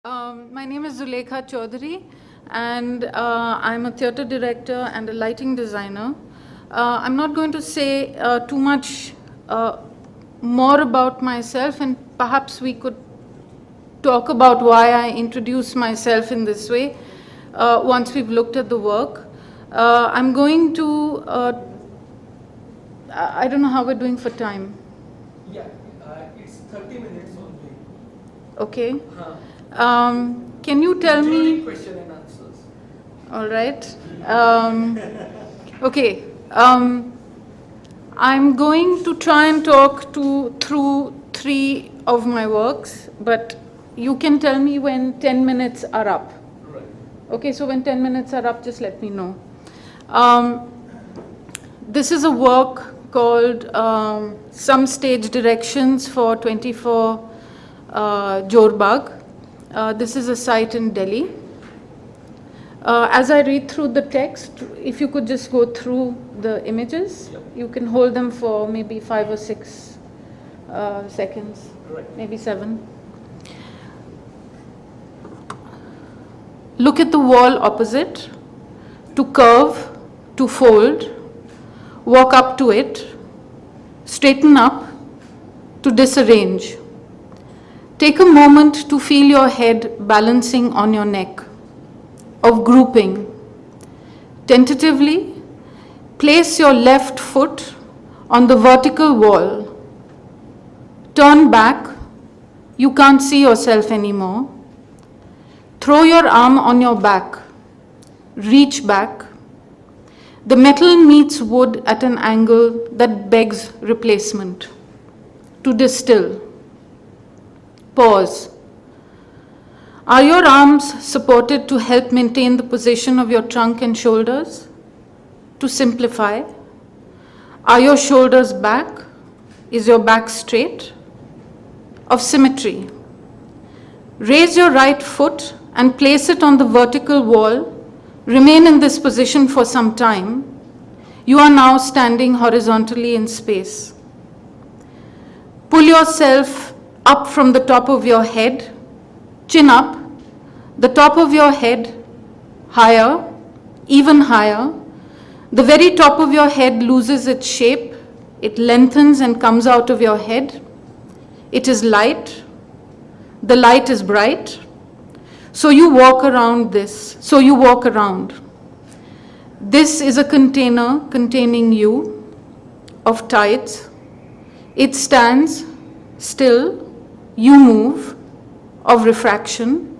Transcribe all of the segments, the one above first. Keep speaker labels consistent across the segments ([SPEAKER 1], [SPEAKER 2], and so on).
[SPEAKER 1] My name is Zuleikha Chowdhuri, and I'm a theatre director and a lighting designer. I'm not going to say too much more about myself, and perhaps we could talk about why I introduce myself in this way once we've looked at the work. I'm going to, I don't know how we're doing for time.
[SPEAKER 2] Yeah, it's 30 minutes only.
[SPEAKER 1] Okay. Can you tell me?
[SPEAKER 2] Question and answers.
[SPEAKER 1] All right. Okay. I'm going to try and talk through 3 of my works, but you can tell me when 10 minutes are up.
[SPEAKER 2] Right.
[SPEAKER 1] Okay, so when 10 minutes are up, just let me know. This is a work called Some Stage Directions for 24 Jorbagh. This is a site in Delhi. As I read through the text, if you could just go through the images,
[SPEAKER 2] Yep.
[SPEAKER 1] You can hold them for maybe 5 or 6 seconds,
[SPEAKER 2] Right.
[SPEAKER 1] maybe 7. Look at the wall opposite, to curve, to fold, walk up to it, straighten up, to disarrange. Take a moment to feel your head balancing on your neck, of grouping. Tentatively, place your left foot on the vertical wall. Turn back, you can't see yourself anymore. Throw your arm on your back, reach back. The metal meets wood at an angle that begs replacement. To distill. Pause. Are your arms supported to help maintain the position of your trunk and shoulders? To simplify. Are your shoulders back? Is your back straight? Of symmetry. Raise your right foot and place it on the vertical wall. Remain in this position for some time. You are now standing horizontally in space. Pull yourself up from the top of your head, chin up, the top of your head higher, even higher. The very top of your head loses its shape, it lengthens and comes out of your head. It is light, the light is bright. So you walk around this, so you walk around. This is a container containing you of tides. It stands still, you move, of refraction.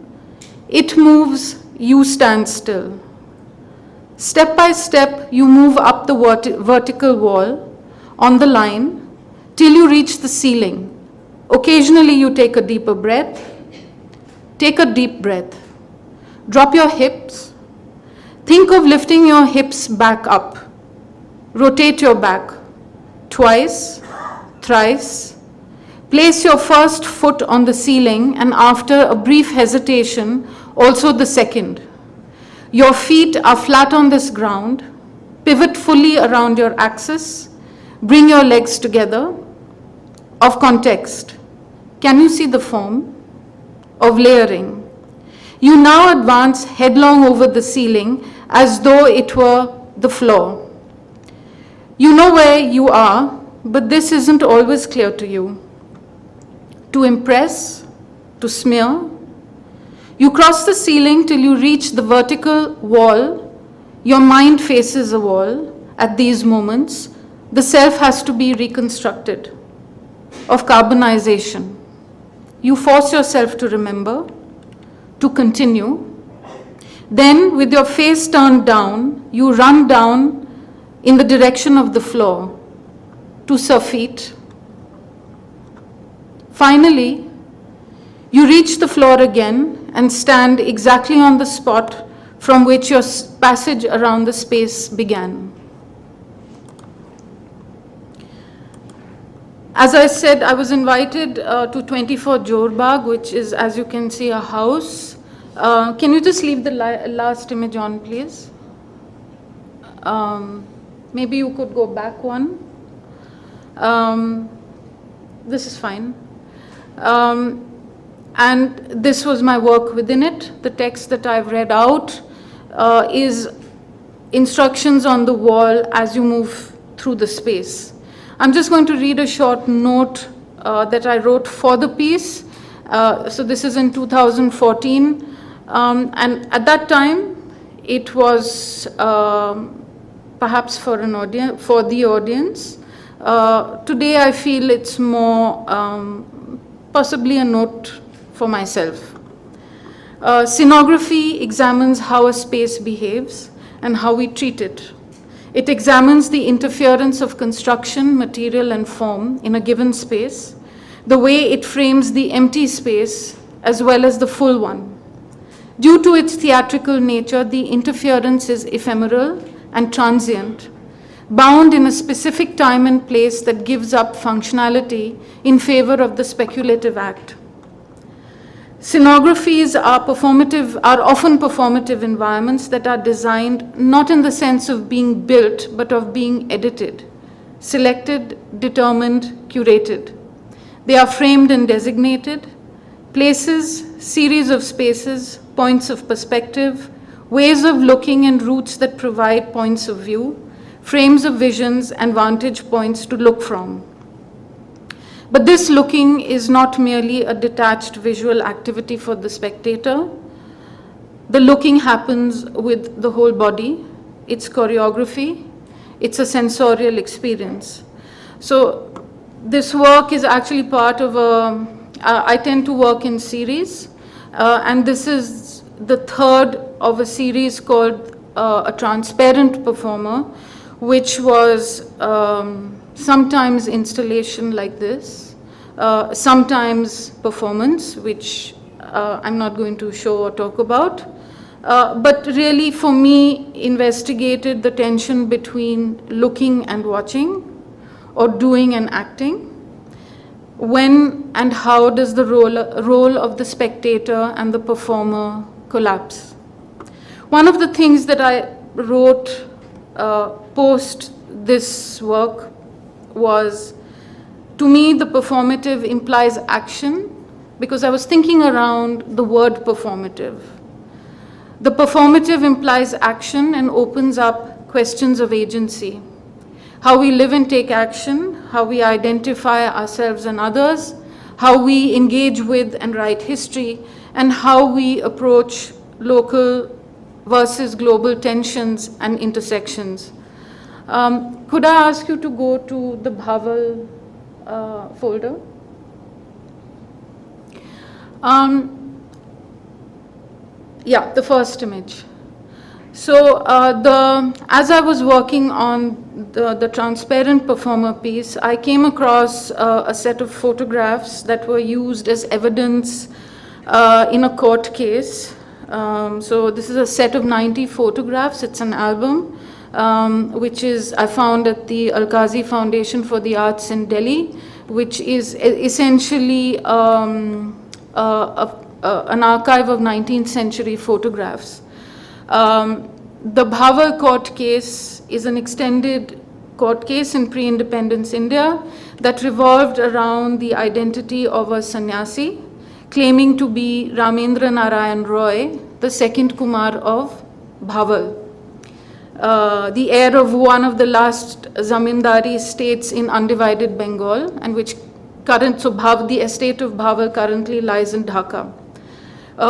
[SPEAKER 1] It moves, you stand still. Step by step, you move up the vertical wall on the line till you reach the ceiling. Occasionally, you take a deeper breath. Take a deep breath. Drop your hips. Think of lifting your hips back up. Rotate your back. Twice, thrice. Place your first foot on the ceiling, and after a brief hesitation, also the second. Your feet are flat on this ground. Pivot fully around your axis. Bring your legs together. Of context. Can you see the form? Of layering. You now advance headlong over the ceiling as though it were the floor. You know where you are, but this isn't always clear to you. To impress, to smear. You cross the ceiling till you reach the vertical wall. Your mind faces a wall. At these moments, the self has to be reconstructed. Of carbonization. You force yourself to remember, to continue. Then, with your face turned down, you run down in the direction of the floor, to surfeit. Finally, you reach the floor again and stand exactly on the spot from which your passage around the space began. As I said, I was invited to 24 Jorbagh, which is, as you can see, a house. Can you just leave the last image on, please? Maybe you could go back one. This is fine. And this was my work within it. The text that I've read out is instructions on the wall as you move through the space. I'm just going to read a short note that I wrote for the piece. So this is in 2014. And at that time, it was perhaps for an audience, for the audience. Today, I feel it's more possibly a note for myself. Scenography examines how a space behaves and how we treat it. It examines the interference of construction, material, and form in a given space, the way it frames the empty space as well as the full one. Due to its theatrical nature, the interference is ephemeral and transient, bound in a specific time and place that gives up functionality in favor of the speculative act. Scenographies are often performative environments that are designed not in the sense of being built, but of being edited, selected, determined, curated. They are framed and designated, places, series of spaces, points of perspective, ways of looking and routes that provide points of view, frames of visions and vantage points to look from. But this looking is not merely a detached visual activity for the spectator. The looking happens with the whole body, its choreography, it's a sensorial experience. So this work is actually part of I tend to work in series, and this is the third of a series called A Transparent Performer, which was sometimes installation like this, sometimes performance, which I'm not going to show or talk about, but really for me investigated the tension between looking and watching, or doing and acting. When and how does the role of the spectator and the performer collapse? One of the things that I wrote post this work was, to me, the performative implies action, because I was thinking around the word performative. The performative implies action and opens up questions of agency. How we live and take action, how we identify ourselves and others, how we engage with and write history, and how we approach local versus global tensions and intersections. Could I ask you to go to the Bhole folder? Yeah, the first image. So as I was working on the transparent performer piece, I came across a set of photographs that were used as evidence in a court case. So this is a set of 90 photographs. It's an album, which is I found at the Al-Qazi Foundation for the Arts in Delhi, which is essentially an archive of 19th century photographs. The Bhole court case is an extended court case in pre-independence India that revolved around the identity of a sannyasi claiming to be Ramendra Narayan Roy, the second Kumar of Bhole, the heir of one of the last zamindari states in undivided Bengal, and which the estate of Bhole currently lies in Dhaka.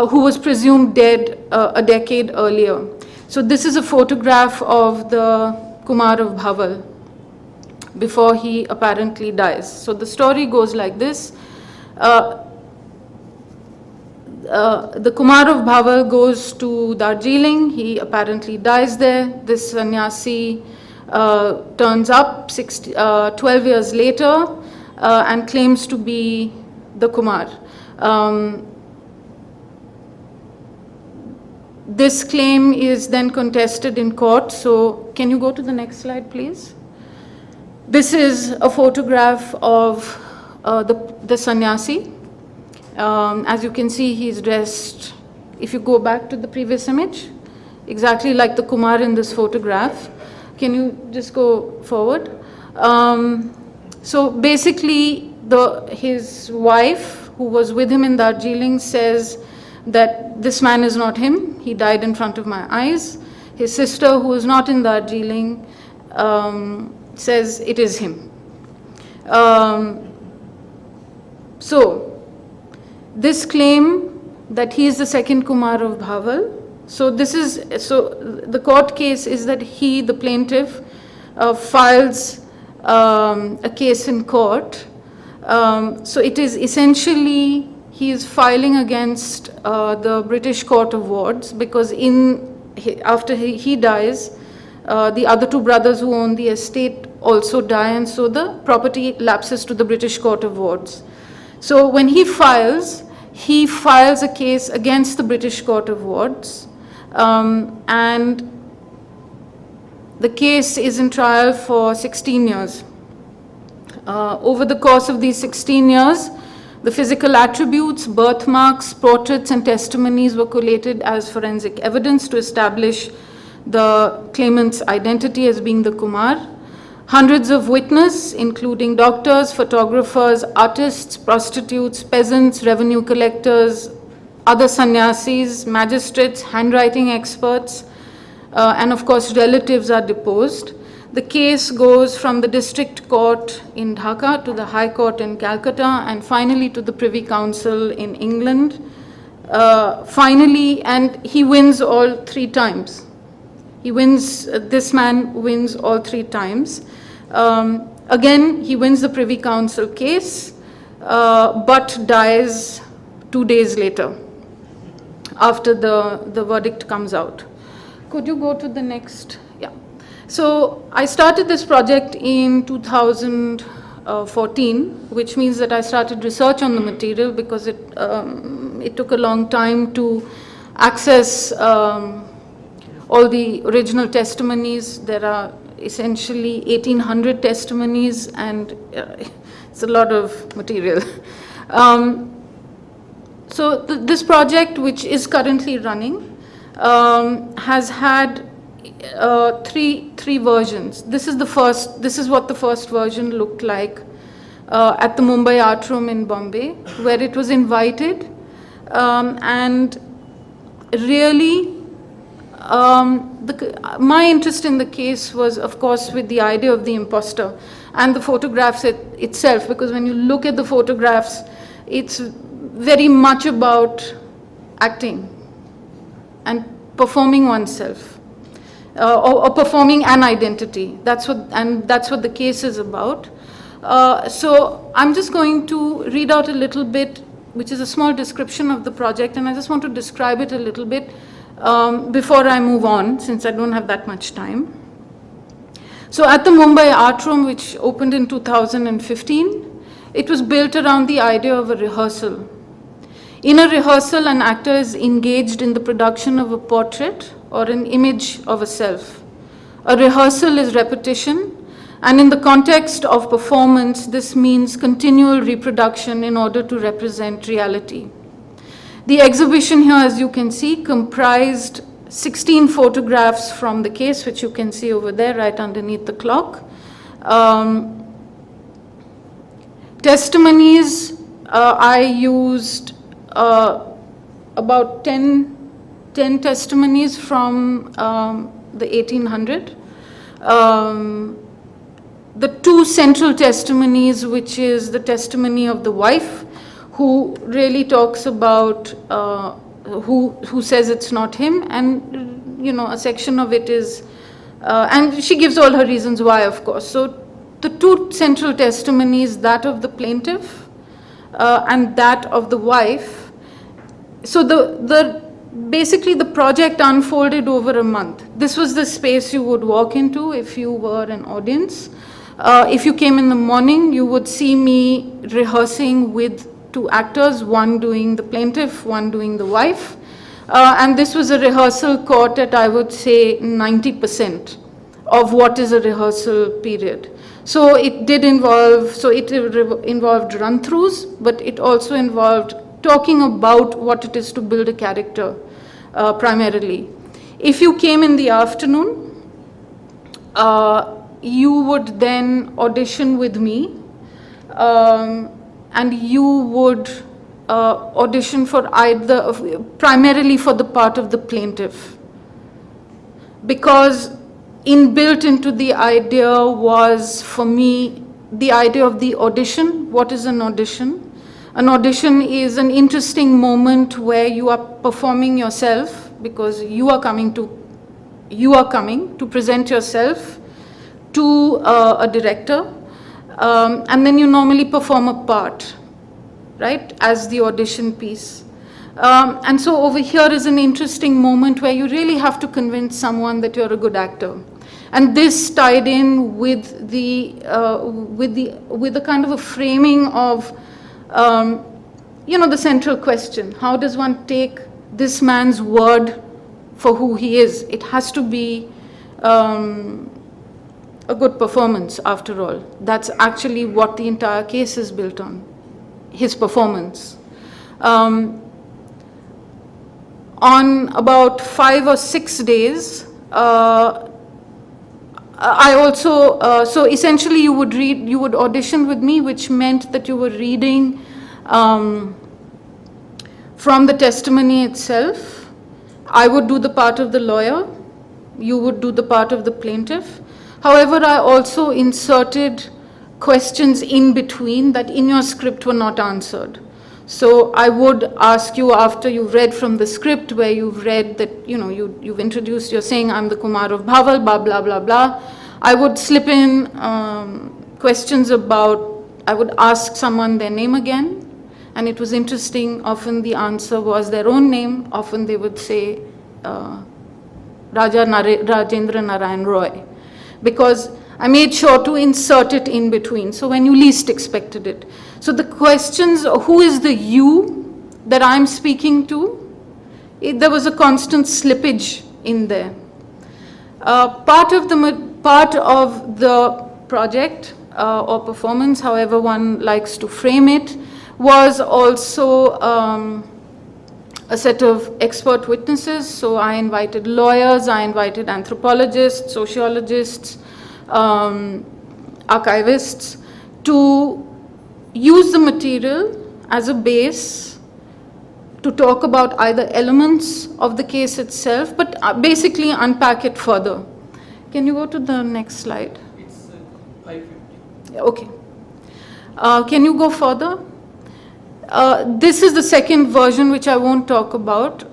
[SPEAKER 1] Who was presumed dead a decade earlier. So this is a photograph of the Kumar of Bhole before he apparently dies. So the story goes like this. The Kumar of Bhole goes to Darjeeling. He apparently dies there. This sannyasi turns up 12 years later and claims to be the Kumar. This claim is then contested in court. So can you go to the next slide, please? This is a photograph of the sannyasi. As you can see, he's dressed, if you go back to the previous image, exactly like the Kumar in this photograph. Can you just go forward? So basically, his wife, who was with him in Darjeeling, says that this man is not him. He died in front of my eyes. His sister, who is not in Darjeeling, says it is him. So, this claim that he is the second Kumar of Bhaval. So the court case is that he, the plaintiff, files a case in court. So it is essentially, he is filing against the British Court of Wards, because after he dies, the other two brothers who own the estate also die, and so the property lapses to the British Court of Wards. So when he files a case against the British Court of Wards, and the case is in trial for 16 years. Over the course of these 16 years, the physical attributes, birthmarks, portraits, and testimonies were collated as forensic evidence to establish the claimant's identity as being the Kumar. Hundreds of witnesses, including doctors, photographers, artists, prostitutes, peasants, revenue collectors, other sannyasis, magistrates, handwriting experts, and of course relatives are deposed. The case goes from the district court in Dhaka to the High Court in Calcutta, and finally to the Privy Council in England. Finally, and he wins all 3 times. This man wins all 3 times. Again, he wins the Privy Council case, but dies 2 days later, after the verdict comes out. Could you go to the next? Yeah. So I started this project in 2014, which means that I started research on the material, because it took a long time to access all the original testimonies. There are essentially 1,800 testimonies, and it's a lot of material. So this project, which is currently running, has had three versions. This is what the first version looked like at the Mumbai Art Room in Bombay, where it was invited, and really my interest in the case was, of course, with the idea of the imposter and the photographs itself, because when you look at the photographs, it's very much about acting and performing oneself, or performing an identity. That's what the case is about. So I'm just going to read out a little bit, which is a small description of the project, and I just want to describe it a little bit before I move on, since I don't have that much time. So at the Mumbai Art Room, which opened in 2015, it was built around the idea of a rehearsal. In a rehearsal, an actor is engaged in the production of a portrait or an image of a self. A rehearsal is repetition, and in the context of performance, this means continual reproduction in order to represent reality. The exhibition here, as you can see, comprised 16 photographs from the case, which you can see over there right underneath the clock. Testimonies, I used about 10 testimonies from the 1800. The 2 central testimonies, which is the testimony of the wife, who really talks about who says it's not him, and a section of it is, and she gives all her reasons why, of course. So the 2 central testimonies, that of the plaintiff and that of the wife. So basically the project unfolded over a month. This was the space you would walk into if you were an audience. If you came in the morning, you would see me rehearsing with 2 actors, one doing the plaintiff, one doing the wife. And this was a rehearsal caught at, I would say, 90% of what is a rehearsal period. So it involved run-throughs, but it also involved talking about what it is to build a character, primarily. If you came in the afternoon, you would then audition with me, and you would audition for either, primarily for the part of the plaintiff. Because inbuilt into the idea was, for me, the idea of the audition. What is an audition? An audition is an interesting moment where you are performing yourself, because you are coming to present yourself to a director, and then you normally perform a part, right, as the audition piece. And so over here is an interesting moment where you really have to convince someone that you're a good actor. And this tied in with the kind of a framing of, the central question. How does one take this man's word for who he is? It has to be a good performance, after all. That's actually what the entire case is built on, his performance. On about 5 or 6 days, I also, so essentially you would audition with me, which meant that you were reading from the testimony itself. I would do the part of the lawyer, you would do the part of the plaintiff. However, I also inserted questions in between that in your script were not answered. So I would ask you, after you've read from the script, where you've read that, you've introduced, you're saying, I'm the Kumar of Bhaval, blah, blah, blah, blah. I would slip in questions about, I would ask someone their name again. And it was interesting, often the answer was their own name. Often they would say Rajendra Narayan Roy. Because I made sure to insert it in between, so when you least expected it. So the questions, who is the you that I'm speaking to? There was a constant slippage in there. Part of the project or performance, however one likes to frame it, was also a set of expert witnesses. So I invited lawyers, I invited anthropologists, sociologists, archivists, to use the material as a base to talk about either elements of the case itself, but basically unpack it further. Can you go to the next slide?
[SPEAKER 2] It's 550.
[SPEAKER 1] Okay. Can you go further? This is the second version, which I won't talk about.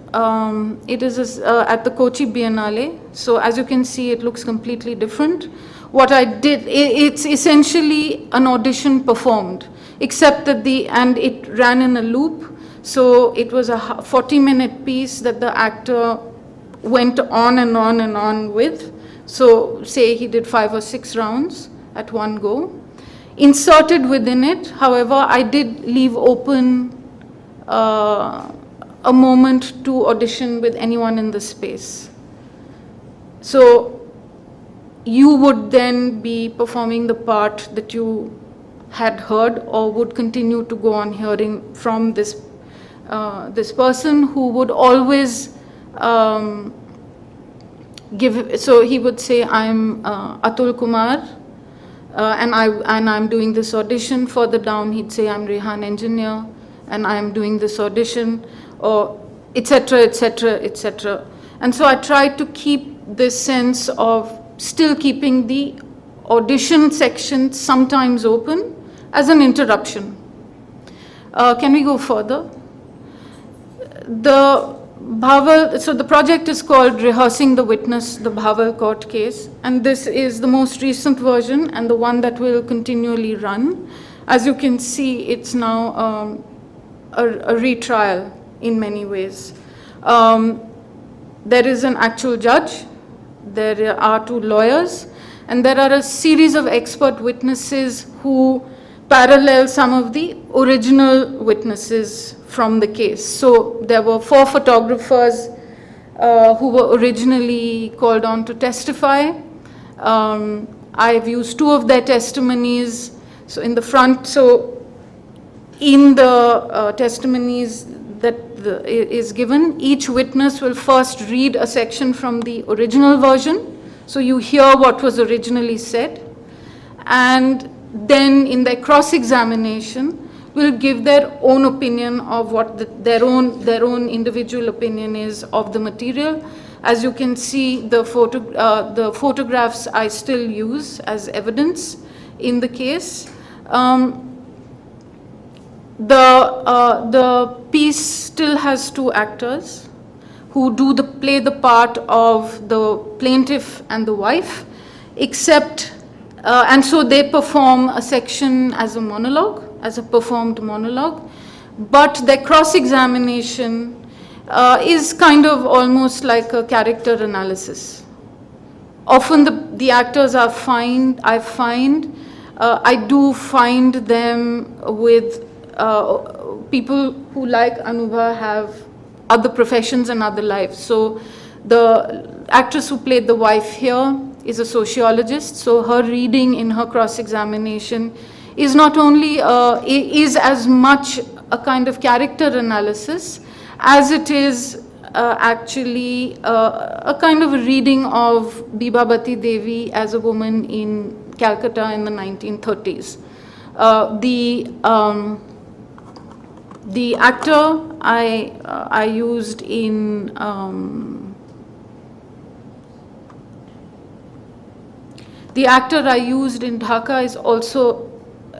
[SPEAKER 1] It is at the Kochi Biennale. So as you can see, it looks completely different. What I did, it's essentially an audition performed, except that and it ran in a loop. So it was a 40-minute piece that the actor went on and on and on with. So say he did 5 or 6 rounds at one go. Inserted within it, however, I did leave open a moment to audition with anyone in the space. So you would then be performing the part that you had heard, or would continue to go on hearing from this person, who would always give. So he would say, "I'm Atul Kumar, and I'm doing this audition." Further down, he'd say, "I'm Rehan Engineer, and I'm doing this audition," or etc., etc., etc. And so I tried to keep this sense of still keeping the audition section sometimes open as an interruption. Can we go further? The Bhaval, so the project is called Rehearsing the Witness, the Bhaval court case, and this is the most recent version and the one that will continually run. As you can see, it's now a retrial in many ways. There is an actual judge, there are 2 lawyers, and there are a series of expert witnesses who parallel some of the original witnesses from the case. So there were 4 photographers who were originally called on to testify. I've used 2 of their testimonies. So in the front, so in the testimonies that is given, each witness will first read a section from the original version. So you hear what was originally said. And then in their cross-examination, will give their own opinion of what their own individual opinion is of the material. As you can see, the photographs I still use as evidence in the case. The piece still has two actors who play the part of the plaintiff and the wife, except, and so they perform a section as a monologue, as a performed monologue, but their cross-examination is kind of almost like a character analysis. Often the actors are I do find them with people who, like Anubha, have other professions and other lives. So the actress who played the wife here is a sociologist, so her reading in her cross-examination is not only, is as much a kind of character analysis as it is actually a kind of a reading of Bibabati Devi as a woman in Calcutta in the 1930s. The actor I used in Dhaka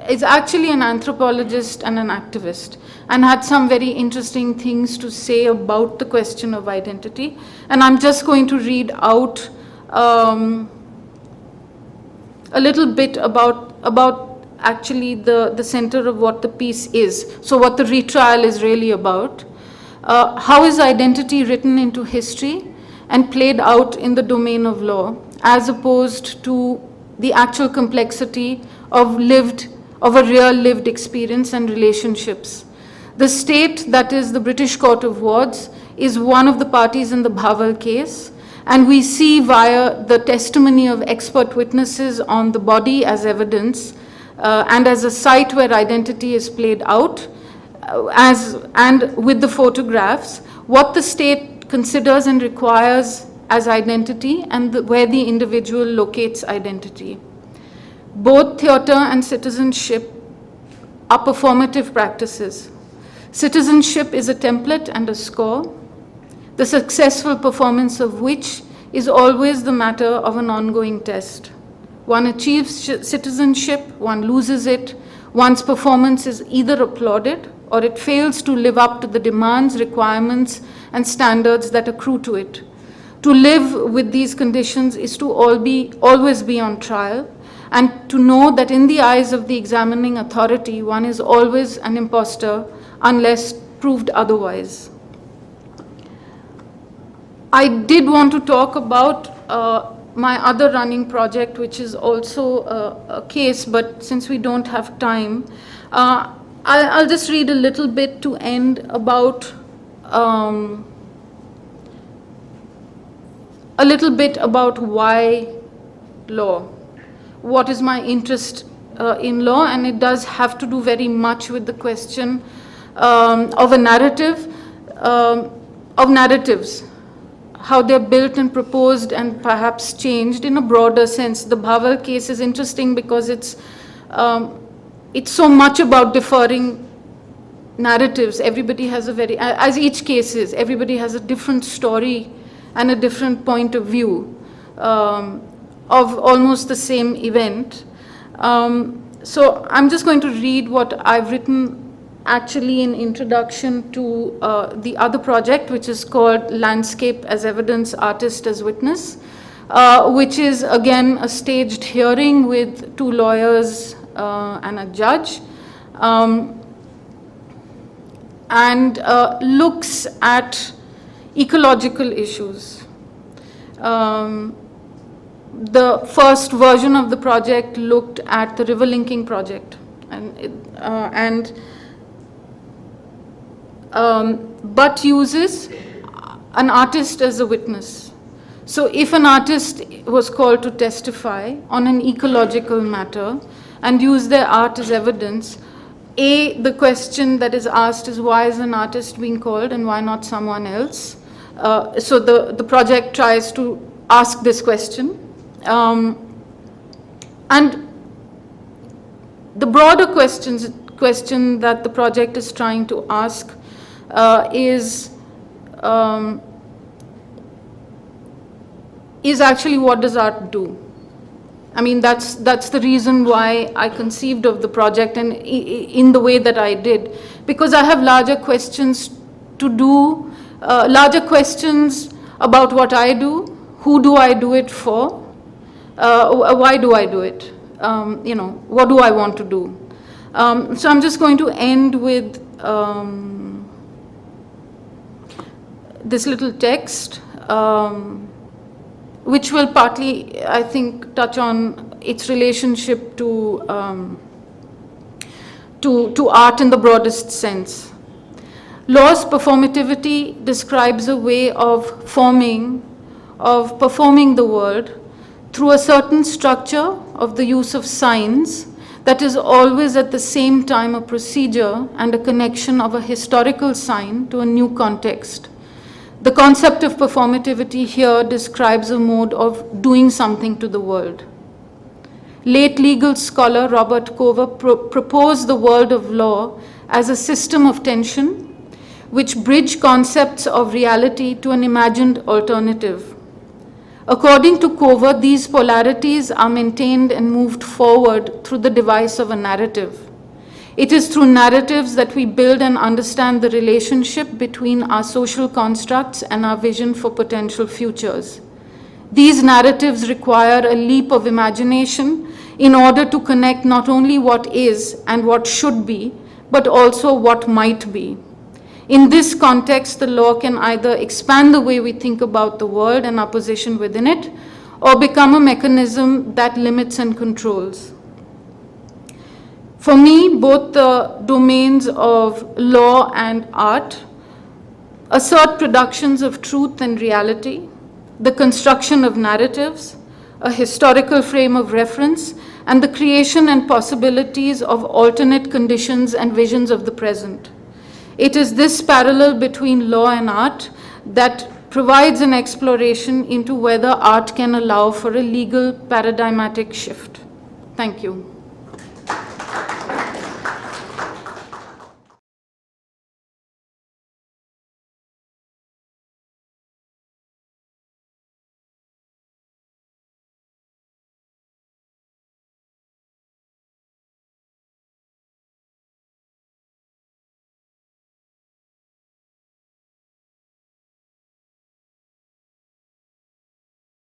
[SPEAKER 1] is actually an anthropologist and an activist, and had some very interesting things to say about the question of identity. And I'm just going to read out a little bit about actually the center of what the piece is. So what the retrial is really about. How is identity written into history and played out in the domain of law, as opposed to the actual complexity of a real lived experience and relationships. The state, that is the British Court of Wards, is one of the parties in the Bhole case, and we see via the testimony of expert witnesses on the body as evidence, and as a site where identity is played out, and with the photographs, what the state considers and requires as identity, and where the individual locates identity. Both theatre and citizenship are performative practices. Citizenship is a template and a score, the successful performance of which is always the matter of an ongoing test. One achieves citizenship, one loses it, one's performance is either applauded or it fails to live up to the demands, requirements, and standards that accrue to it. To live with these conditions is to always be on trial, and to know that in the eyes of the examining authority, one is always an imposter unless proved otherwise. I did want to talk about my other running project, which is also a case, but since we don't have time, I'll just read a little bit to end about why law. What is my interest in law, and it does have to do very much with the question of a narrative, of narratives, how they're built and proposed and perhaps changed in a broader sense. The Bhole case is interesting because it's so much about deferring narratives. Everybody has as each case is, everybody has a different story and a different point of view of almost the same event. So I'm just going to read what I've written actually in introduction to the other project, which is called Landscape as Evidence, Artist as Witness, which is again a staged hearing with 2 lawyers and a judge, and looks at ecological issues. The first version of the project looked at the river linking project, but uses an artist as a witness. So if an artist was called to testify on an ecological matter and use their art as evidence, the question that is asked is, why is an artist being called and why not someone else? So the project tries to ask this question. And the broader question question that the project is trying to ask is actually, what does art do? I mean, that's the reason why I conceived of the project and in the way that I did, because I have larger questions to do, larger questions about what I do, who do I do it for, why do I do it, what do I want to do. So I'm just going to end with this little text, which will partly, I think, touch on its relationship to art in the broadest sense. Law's performativity describes a way of performing the world through a certain structure of the use of signs that is always at the same time a procedure and a connection of a historical sign to a new context. The concept of performativity here describes a mode of doing something to the world. Late legal scholar Robert Cover proposed the world of law as a system of tension which bridge concepts of reality to an imagined alternative. According to Cover, these polarities are maintained and moved forward through the device of a narrative. It is through narratives that we build and understand the relationship between our social constructs and our vision for potential futures. These narratives require a leap of imagination in order to connect not only what is and what should be, but also what might be. In this context, the law can either expand the way we think about the world and our position within it, or become a mechanism that limits and controls. For me, both the domains of law and art assert productions of truth and reality, the construction of narratives, a historical frame of reference, and the creation and possibilities of alternate conditions and visions of the present. It is this parallel between law and art that provides an exploration into whether art can allow for a legal paradigmatic shift. Thank you.